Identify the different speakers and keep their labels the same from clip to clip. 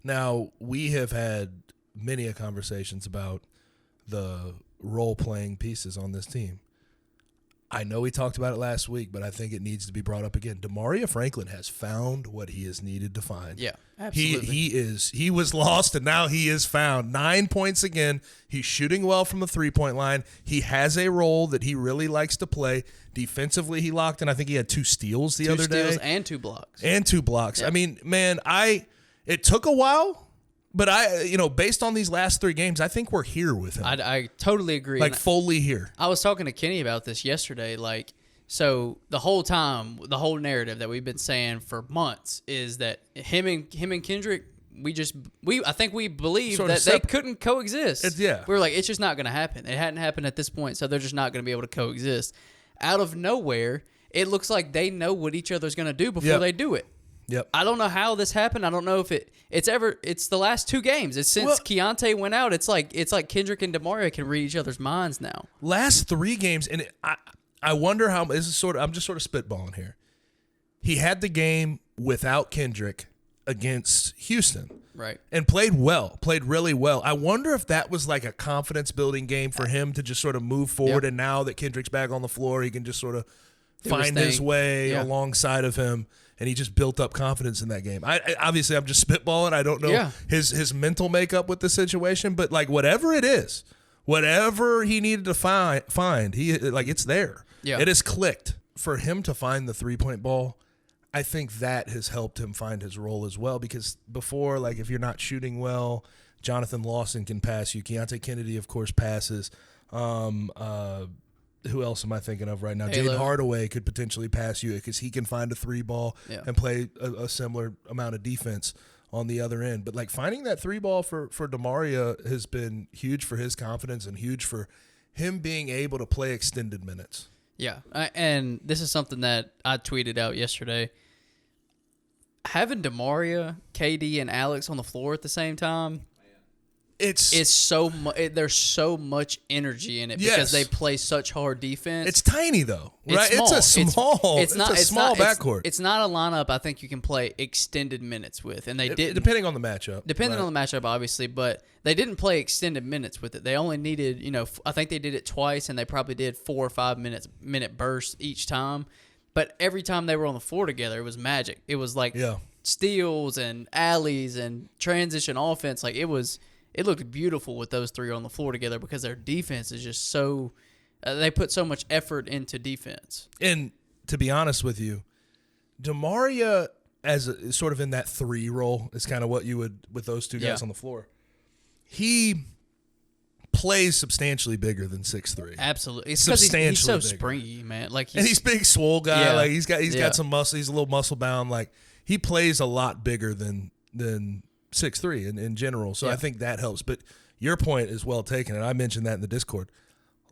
Speaker 1: Now, we have had many conversations about the role-playing pieces on this team. I know we talked about it last week, but I think it needs to be brought up again. Damaria Franklin has found what he is needed to find.
Speaker 2: Yeah, absolutely.
Speaker 1: He was lost, and now he is found. 9 points again. He's shooting well from the three-point line. He has a role that he really likes to play. Defensively, he locked in. I think he had 2 steals the other day.
Speaker 2: 2 steals and 2 blocks.
Speaker 1: And 2 blocks.
Speaker 2: Yeah.
Speaker 1: I mean, man, it took a while. But based on these last 3 games, I think we're here with him.
Speaker 2: I totally agree.
Speaker 1: Like fully here.
Speaker 2: I was talking to Kenny about this yesterday. So the whole time, the whole narrative that we've been saying for months is that him and Kendrick, I think we believe that they couldn't coexist. We were like, it's just not going to happen. It hadn't happened at this point, so they're just not going to be able to coexist. Out of nowhere, it looks like they know what each other's going to do before they do it.
Speaker 1: Yep.
Speaker 2: I don't know how this happened. I don't know if it's the last 2 games. It's since Keontae went out. It's like Kendrick and Damaria can read each other's minds now.
Speaker 1: Last 3 games, and I wonder how this is I'm just sort of spitballing here. He had the game without Kendrick against Houston.
Speaker 2: Right.
Speaker 1: And played really well. I wonder if that was like a confidence building game for him to just sort of move forward. Yep. And now that Kendrick's back on the floor, he can just sort of find his way alongside of him. And he just built up confidence in that game. Obviously, I'm just spitballing. I don't know his mental makeup with the situation, but like whatever it is, whatever he needed to find, it's there.
Speaker 2: Yeah.
Speaker 1: It has clicked for him to find the 3-point ball. I think that has helped him find his role as well, because before, like if you're not shooting well, Jonathan Lawson can pass you. Keontae Kennedy, of course, passes. Who else am I thinking of right now? Penny Hardaway could potentially pass you because he can find a 3 ball and play a similar amount of defense on the other end. But like finding that 3 ball for Damaria has been huge for his confidence and huge for him being able to play extended minutes.
Speaker 2: Yeah, and this is something that I tweeted out yesterday. Having Damaria, KD, and Alex on the floor at the same time, it's so there's so much energy in it because they play such hard defense.
Speaker 1: It's tiny though, right? It's a small backcourt.
Speaker 2: It's not a lineup I think you can play extended minutes with, and they did
Speaker 1: depending on the matchup.
Speaker 2: Depending on the matchup, obviously, but they didn't play extended minutes with it. They only needed, I think they did it twice, and they probably did 4 or 5 minute bursts each time. But every time they were on the floor together, it was magic. It was like steals and alleys and transition offense. Like it looked beautiful with those 3 on the floor together because their defense is just so they put so much effort into defense.
Speaker 1: And to be honest with you, Damaria as sort of in that 3 role is kind of what you would with those 2 guys on the floor. He plays substantially bigger than 6'3".
Speaker 2: Absolutely. It's because he's so springy, man.
Speaker 1: And he's big, swole guy. Yeah. Like he's got some muscle. He's a little muscle bound. Like he plays a lot bigger than 6'3" in general. So I think that helps. But your point is well taken, and I mentioned that in the Discord.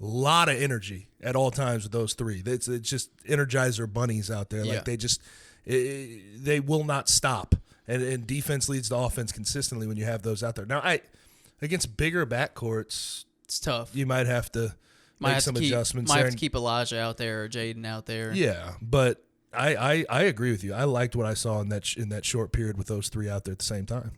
Speaker 1: A lot of energy at all times with those 3. It's just Energizer bunnies out there. Like they will not stop. And defense leads to offense consistently when you have those out there. Now, against bigger backcourts,
Speaker 2: it's tough.
Speaker 1: You might have to make some adjustments.
Speaker 2: Might have to keep Elijah out there or Jaden out there.
Speaker 1: Yeah, but I agree with you. I liked what I saw in that short period with those 3 out there at the same time.